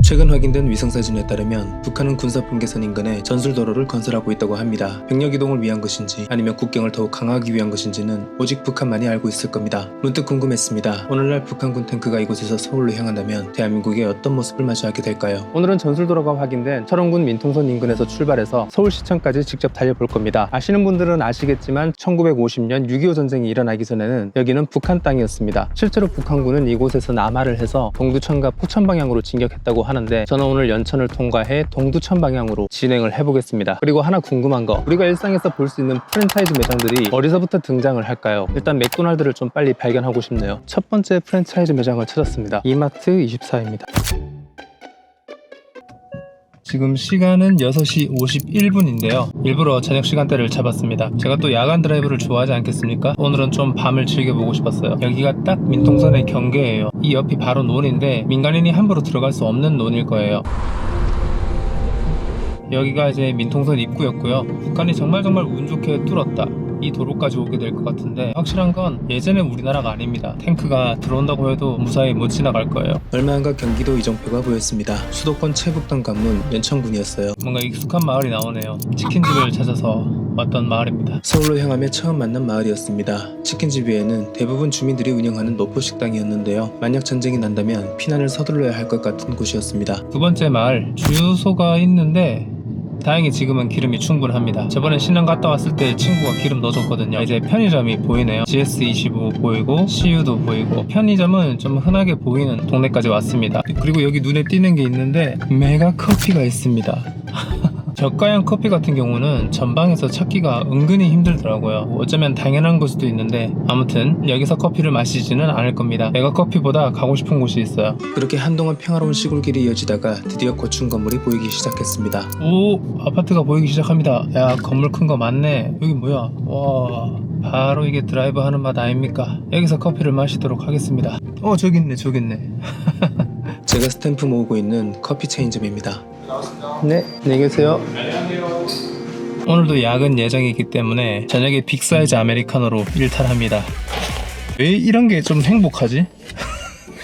최근 확인된 위성사진에 따르면 북한은 군사분계선 인근에 전술도로를 건설하고 있다고 합니다. 병력 이동을 위한 것인지 아니면 국경을 더욱 강화하기 위한 것인지는 오직 북한만이 알고 있을 겁니다. 문득 궁금했습니다. 오늘날 북한군 탱크가 이곳에서 서울로 향한다면 대한민국의 어떤 모습을 마주하게 될까요? 오늘은 전술도로가 확인된 철원군 민통선 인근에서 출발해서 서울시청까지 직접 달려볼 겁니다. 아시는 분들은 아시겠지만 1950년 6.25 전쟁이 일어나기 전에는 여기는 북한 땅이었습니다. 실제로 북한군은 이곳에서 남하를 해서 동두천과 포천 방향으로 진격했다고 하는데 저는 오늘 연천을 통과해 동두천 방향으로 진행을 해보겠습니다. 그리고 하나 궁금한 거, 우리가 일상에서 볼 수 있는 프랜차이즈 매장들이 어디서부터 등장을 할까요? 일단 맥도날드를 좀 빨리 발견하고 싶네요. 첫 번째 프랜차이즈 매장을 찾았습니다. 이마트24입니다. 지금 시간은 6시 51분인데요. 일부러 저녁 시간대를 잡았습니다. 제가 또 야간 드라이브를 좋아하지 않겠습니까? 오늘은 좀 밤을 즐겨보고 싶었어요. 여기가 딱 민통선의 경계예요. 이 옆이 바로 논인데 민간인이 함부로 들어갈 수 없는 논일 거예요. 여기가 이제 민통선 입구였고요. 북한이 정말 운 좋게 뚫었다, 이 도로까지 오게 될 것 같은데, 확실한 건 예전에 우리나라가 아닙니다. 탱크가 들어온다고 해도 무사히 못 지나갈 거예요. 얼마 안가 경기도 이정표가 보였습니다. 수도권 최북단 관문 연천군이었어요. 뭔가 익숙한 마을이 나오네요. 치킨집을 찾아서 왔던 마을입니다. 서울로 향하며 처음 만난 마을이었습니다. 치킨집 위에는 대부분 주민들이 운영하는 노포식당이었는데요. 만약 전쟁이 난다면 피난을 서둘러야 할 것 같은 곳이었습니다. 두 번째 마을, 주유소가 있는데 다행히 지금은 기름이 충분합니다. 저번에 신랑 갔다 왔을 때 친구가 기름 넣어줬거든요. 이제 편의점이 보이네요. GS25 보이고 CU도 보이고, 편의점은 좀 흔하게 보이는 동네까지 왔습니다. 그리고 여기 눈에 띄는 게 있는데 메가 커피가 있습니다. 저가형 커피 같은 경우는 전방에서 찾기가 은근히 힘들더라고요. 어쩌면 당연한 걸 수도 있는데, 아무튼 여기서 커피를 마시지는 않을 겁니다. 메가 커피보다 가고 싶은 곳이 있어요. 그렇게 한동안 평화로운 시골길이 이어지다가 드디어 고층 건물이 보이기 시작했습니다. 오, 아파트가 보이기 시작합니다. 야, 건물 큰 거 많네. 여기 뭐야? 와, 바로 이게 드라이브 하는 맛 아닙니까? 여기서 커피를 마시도록 하겠습니다. 저기 있네. 제가 스탬프 모으고 있는 커피 체인점입니다. 네, 안녕히 계세요. 오늘도 야근 예정이기 때문에 저녁에 빅사이즈 아메리카노로 일탈합니다. 왜 이런 게 좀 행복하지?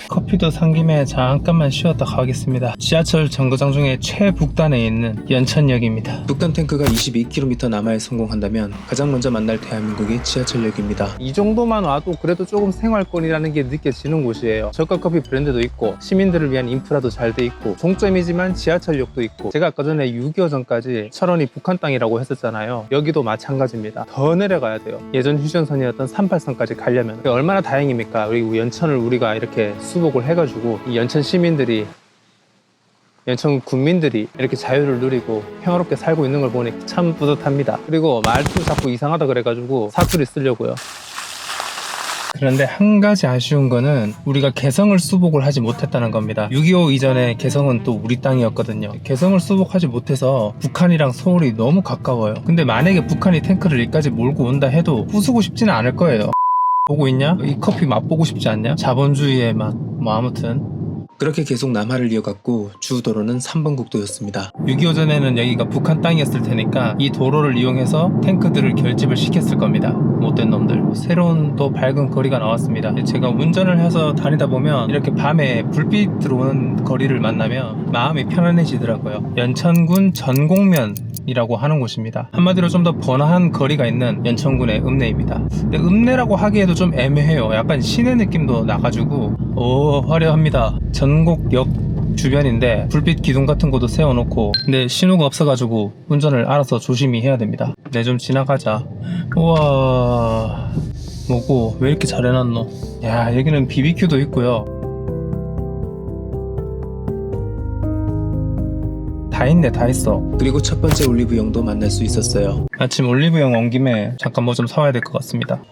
커피도 산 김에 잠깐만 쉬었다 가겠습니다. 지하철 정거장 중에 최북단에 있는 연천역입니다. 북단 탱크가 22km 남하에 성공한다면 가장 먼저 만날 대한민국이 지하철역입니다. 이 정도만 와도 그래도 조금 생활권이라는 게 느껴지는 곳이에요. 저가 커피 브랜드도 있고 시민들을 위한 인프라도 잘 돼 있고, 종점이지만 지하철역도 있고, 제가 아까 전에 6.25 전까지 철원이 북한 땅이라고 했었잖아요. 여기도 마찬가지입니다. 더 내려가야 돼요. 예전 휴전선이었던 38선까지 가려면. 얼마나 다행입니까? 그리고 연천을 우리가 이렇게 수복을 해가지고 이 연천 시민들이, 연천 군민들이 이렇게 자유를 누리고 평화롭게 살고 있는 걸 보니 참 뿌듯합니다. 그리고 말투 자꾸 이상하다 그래가지고 사투리 쓰려고요. 그런데 한 가지 아쉬운 거는 우리가 개성을 수복을 하지 못했다는 겁니다. 6.25 이전에 개성은 또 우리 땅이었거든요. 개성을 수복하지 못해서 북한이랑 서울이 너무 가까워요. 근데 만약에 북한이 탱크를 여기까지 몰고 온다 해도 부수고 싶지는 않을 거예요. 보고 있냐? 이 커피 맛보고 싶지 않냐? 자본주의의 맛. 뭐 아무튼 그렇게 계속 남하를 이어갔고 주도로는 3번 국도였습니다. 6.25 전에는 여기가 북한 땅이었을 테니까 이 도로를 이용해서 탱크들을 결집을 시켰을 겁니다. 못된 놈들. 새로운 또 밝은 거리가 나왔습니다. 제가 운전을 해서 다니다 보면 이렇게 밤에 불빛 들어오는 거리를 만나면 마음이 편안해지더라고요. 연천군 전곡면 이라고 하는 곳입니다. 한마디로 좀 더 번화한 거리가 있는 연천군의 읍내입니다. 근데 읍내라고 하기에도 좀 애매해요. 약간 시내 느낌도 나가지고 화려합니다. 전곡역 주변인데 불빛 기둥 같은 것도 세워놓고, 근데 신호가 없어가지고 운전을 알아서 조심히 해야 됩니다. 네, 좀 지나가자. 우와, 뭐고 왜 이렇게 잘 해놨노? 야, 여기는 BBQ도 있고요. 다 있네, 다 있어. 그리고 첫 번째 올리브영도 만날 수 있었어요. 아침 올리브영 온 김에 잠깐 뭐 좀 사와야 될 것 같습니다.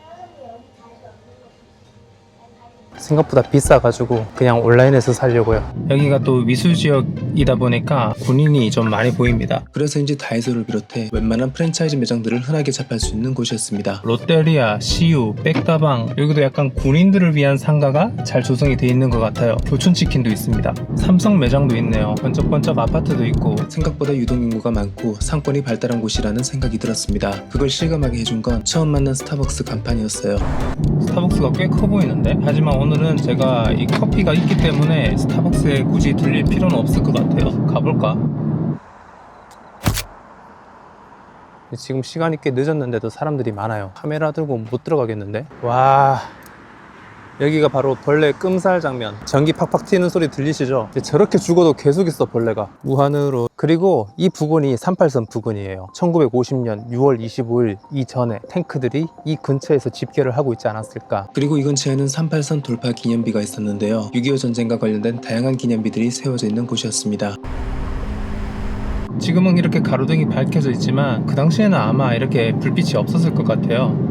생각보다 비싸가지고 그냥 온라인에서 사려고요. 여기가 또 미술지역이다 보니까 군인이 좀 많이 보입니다. 그래서인지 다이소를 비롯해 웬만한 프랜차이즈 매장들을 흔하게 접할 수 있는 곳이었습니다. 롯데리아, CU, 백다방, 여기도 약간 군인들을 위한 상가가 잘 조성이 돼 있는 것 같아요. 교촌치킨도 있습니다. 삼성 매장도 있네요. 번쩍번쩍 아파트도 있고, 생각보다 유동인구가 많고 상권이 발달한 곳이라는 생각이 들었습니다. 그걸 실감하게 해준 건 처음 만난 스타벅스 간판이었어요. 스타벅스가 꽤 커 보이는데? 하지만 오늘은 제가 이 커피가 있기 때문에 스타벅스에 굳이 들릴 필요는 없을 것 같아요. 가볼까? 지금 시간이 꽤 늦었는데도 사람들이 많아요. 카메라 들고 못 들어가겠는데? 와, 여기가 바로 벌레 끔살 장면. 전기 팍팍 튀는 소리 들리시죠? 저렇게 죽어도 계속 있어, 벌레가. 무한으로. 그리고 이 부근이 38선 부근이에요. 1950년 6월 25일 이전에 탱크들이 이 근처에서 집결을 하고 있지 않았을까. 그리고 이 근처에는 38선 돌파 기념비가 있었는데요. 6.25 전쟁과 관련된 다양한 기념비들이 세워져 있는 곳이었습니다. 지금은 이렇게 가로등이 밝혀져 있지만 그 당시에는 아마 이렇게 불빛이 없었을 것 같아요.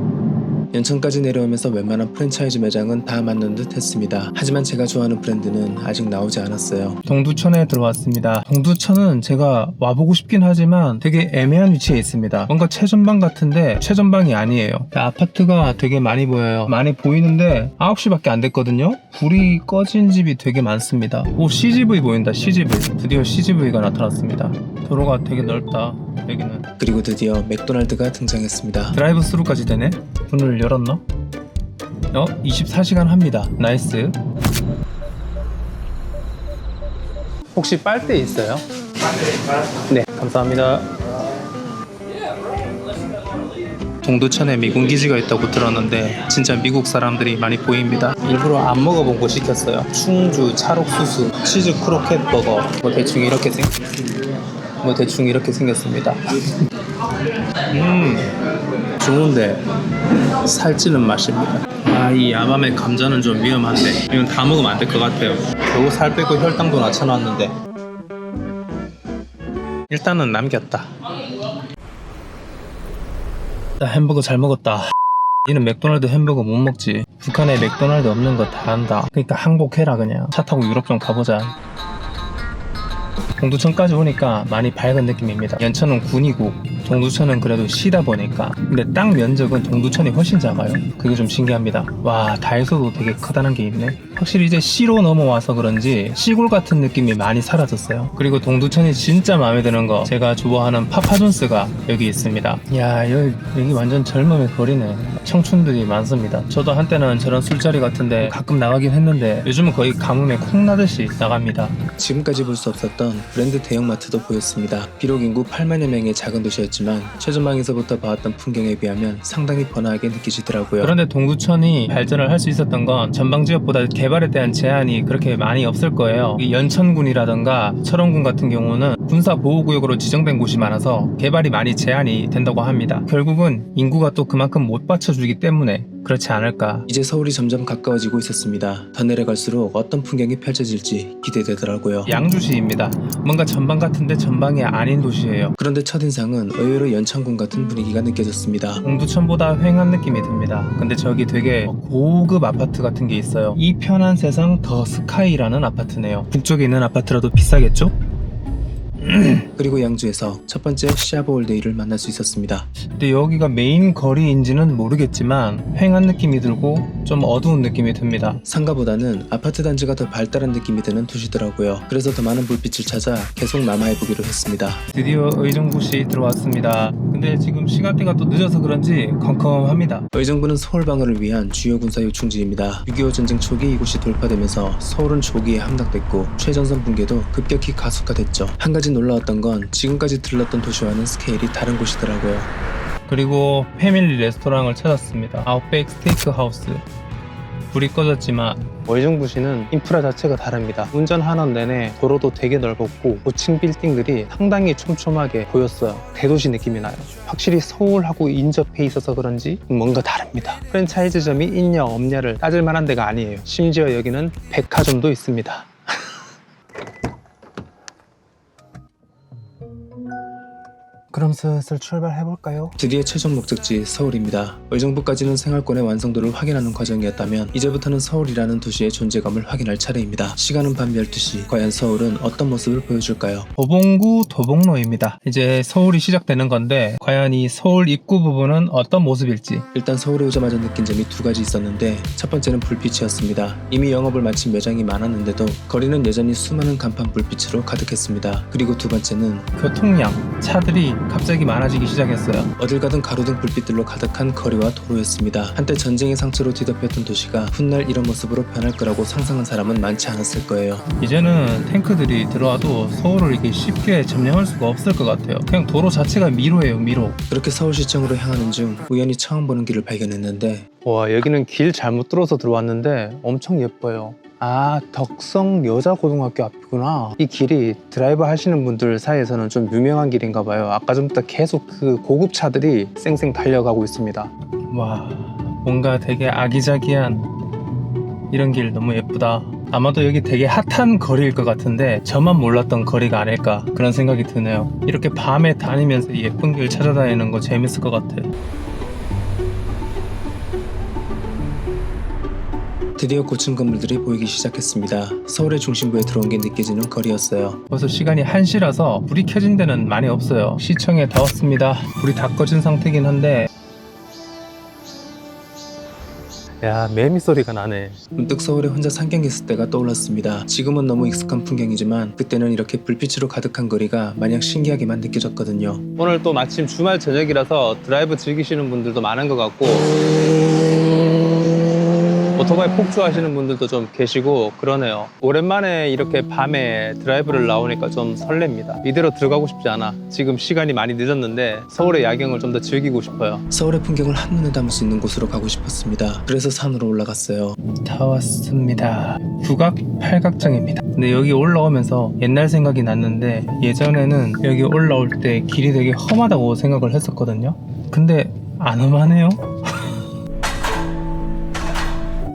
연천까지 내려오면서 웬만한 프랜차이즈 매장은 다 맞는 듯 했습니다. 하지만 제가 좋아하는 브랜드는 아직 나오지 않았어요. 동두천에 들어왔습니다. 동두천은 제가 와보고 싶긴 하지만 되게 애매한 위치에 있습니다. 뭔가 최전방 같은데 최전방이 아니에요. 아파트가 되게 많이 보여요. 많이 보이는데 9시밖에 안 됐거든요. 불이 꺼진 집이 되게 많습니다. 오, CGV 보인다. CGV. 드디어 CGV가 나타났습니다. 도로가 되게 넓다, 여기는. 그리고 드디어 맥도날드가 등장했습니다. 드라이브 스루까지 되네? 문을 열었나? 24시간 합니다. 나이스. 혹시 빨대 있어요? 네, 감사합니다. 동두천에 미군 기지가 있다고 들었는데 진짜 미국 사람들이 많이 보입니다. 일부러 안 먹어본 거 시켰어요. 충주 찰옥수수 치즈 크로켓 버거. 대충 이렇게 생겼습니다. 좋은데 살찌는 맛입니다. 이 야밤에 감자는 좀 위험한데 이건 다 먹으면 안 될 것 같아요. 겨우 살 빼고 혈당도 낮춰놨는데 일단은 남겼다. 나 햄버거 잘 먹었다. 니는 맥도날드 햄버거 못 먹지. 북한에 맥도날드 없는 거 다 안다. 그러니까 항복해라. 그냥 차 타고 유럽 좀 가보자. 동두천까지 오니까 많이 밝은 느낌입니다. 연천은 군이고 동두천은 그래도 시다 보니까. 근데 땅 면적은 동두천이 훨씬 작아요. 그게 좀 신기합니다. 와, 다이소도 되게 크다는 게 있네. 확실히 이제 시로 넘어와서 그런지 시골 같은 느낌이 많이 사라졌어요. 그리고 동두천이 진짜 마음에 드는 거, 제가 좋아하는 파파존스가 여기 있습니다. 야, 여기 완전 젊음의 거리네. 청춘들이 많습니다. 저도 한때는 저런 술자리 같은데 가끔 나가긴 했는데 요즘은 거의 가뭄에 콩 나듯이 나갑니다. 지금까지 볼 수 없었던 브랜드 대형마트도 보였습니다. 비록 인구 8만여 명의 작은 도시였지만 최전방에서부터 봐왔던 풍경에 비하면 상당히 번화하게 느껴지더라고요. 그런데 동두천이 발전을 할 수 있었던 건 전방지역보다 개발에 대한 제한이 그렇게 많이 없을 거예요. 연천군이라던가 철원군 같은 경우는 군사보호구역으로 지정된 곳이 많아서 개발이 많이 제한이 된다고 합니다. 결국은 인구가 또 그만큼 못 받쳐주기 때문에 그렇지 않을까. 이제 서울이 점점 가까워지고 있었습니다. 더 내려갈수록 어떤 풍경이 펼쳐질지 기대되더라고요. 양주시입니다. 뭔가 전방 같은데 전방이 아닌 도시예요. 그런데 첫인상은 의외로 연천군 같은 분위기가 느껴졌습니다. 동두천보다 휑한 느낌이 듭니다. 근데 저기 되게 고급 아파트 같은 게 있어요. 이 편한 세상 더 스카이라는 아파트네요. 북쪽에 있는 아파트라도 비싸겠죠? 그리고 양주에서 첫 번째 샤브올데이를 만날 수 있었습니다. 근데 여기가 메인 거리인지는 모르겠지만 휑한 느낌이 들고 좀 어두운 느낌이 듭니다. 상가보다는 아파트 단지가 더 발달한 느낌이 드는 도시더라고요. 그래서 더 많은 불빛을 찾아 계속 남아해보기로 했습니다. 드디어 의정부시 들어왔습니다. 근데 지금 시간대가 또 늦어서 그런지 컴컴합니다. 의정부는 서울 방어를 위한 주요 군사 요충지입니다. 6.25 전쟁 초기 이곳이 돌파되면서 서울은 조기에 함락됐고 최전선 붕괴도 급격히 가속화됐죠. 한 가지 놀라웠던 건 지금까지 들렀던 도시와는 스케일이 다른 곳이더라고요. 그리고 패밀리 레스토랑을 찾았습니다. 아웃백 스테이크 하우스. 불이 꺼졌지만 의정부시는 인프라 자체가 다릅니다. 운전하는 내내 도로도 되게 넓었고 고층 빌딩들이 상당히 촘촘하게 보였어요. 대도시 느낌이 나요. 확실히 서울하고 인접해 있어서 그런지 뭔가 다릅니다. 프랜차이즈점이 있냐 없냐를 따질 만한 데가 아니에요. 심지어 여기는 백화점도 있습니다. 그럼 슬슬 출발해볼까요? 드디어 최종 목적지 서울입니다. 의정부까지는 생활권의 완성도를 확인하는 과정이었다면 이제부터는 서울이라는 도시의 존재감을 확인할 차례입니다. 시간은 밤 12시. 과연 서울은 어떤 모습을 보여줄까요? 도봉구 도봉로입니다. 이제 서울이 시작되는 건데 과연 이 서울 입구 부분은 어떤 모습일지. 일단 서울에 오자마자 느낀 점이 두 가지 있었는데 첫 번째는 불빛이었습니다. 이미 영업을 마친 매장이 많았는데도 거리는 여전히 수많은 간판 불빛으로 가득했습니다. 그리고 두 번째는 교통량. 차들이 갑자기 많아지기 시작했어요. 어딜 가든 가로등 불빛들로 가득한 거리와 도로였습니다. 한때 전쟁의 상처로 뒤덮였던 도시가 훗날 이런 모습으로 변할 거라고 상상한 사람은 많지 않았을 거예요. 이제는 탱크들이 들어와도 서울을 이렇게 쉽게 점령할 수가 없을 것 같아요. 그냥 도로 자체가 미로예요, 미로. 그렇게 서울시청으로 향하는 중 우연히 처음 보는 길을 발견했는데, 와, 여기는 길 잘못 들어서 들어왔는데 엄청 예뻐요. 아, 덕성 여자고등학교 앞이구나. 이 길이 드라이브 하시는 분들 사이에서는 좀 유명한 길인가 봐요. 아까 전부터 계속 그 고급 차들이 쌩쌩 달려가고 있습니다. 와, 뭔가 되게 아기자기한 이런 길 너무 예쁘다. 아마도 여기 되게 핫한 거리일 것 같은데 저만 몰랐던 거리가 아닐까 그런 생각이 드네요. 이렇게 밤에 다니면서 예쁜 길 찾아다니는 거 재밌을 것 같아. 드디어 고층 건물들이 보이기 시작했습니다. 서울의 중심부에 들어온 게 느껴지는 거리였어요. 벌써 시간이 1시라서 불이 켜진 데는 많이 없어요. 시청에 다 왔습니다. 불이 다 꺼진 상태긴 한데, 야, 매미 소리가 나네. 문득 서울에 혼자 상경했을 때가 떠올랐습니다. 지금은 너무 익숙한 풍경이지만 그때는 이렇게 불빛으로 가득한 거리가 마냥 신기하게만 느껴졌거든요. 오늘 또 마침 주말 저녁이라서 드라이브 즐기시는 분들도 많은 것 같고, 오토바이 폭주하시는 분들도 좀 계시고 그러네요. 오랜만에 이렇게 밤에 드라이브를 나오니까 좀 설렙니다. 이대로 들어가고 싶지 않아. 지금 시간이 많이 늦었는데 서울의 야경을 좀 더 즐기고 싶어요. 서울의 풍경을 한눈에 담을 수 있는 곳으로 가고 싶었습니다. 그래서 산으로 올라갔어요. 다 왔습니다. 북악 팔각정입니다. 근데 여기 올라오면서 옛날 생각이 났는데, 예전에는 여기 올라올 때 길이 되게 험하다고 생각을 했었거든요. 근데 안 험하네요.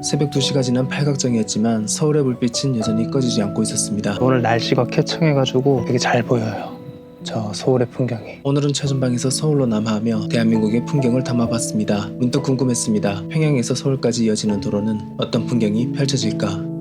새벽 2시가 지난 팔각정이었지만 서울의 불빛은 여전히 꺼지지 않고 있었습니다. 오늘 날씨가 쾌청해가지고 되게 잘 보여요. 저 서울의 풍경이. 오늘은 최전방에서 서울로 남하하며 대한민국의 풍경을 담아봤습니다. 문득 궁금했습니다. 평양에서 서울까지 이어지는 도로는 어떤 풍경이 펼쳐질까?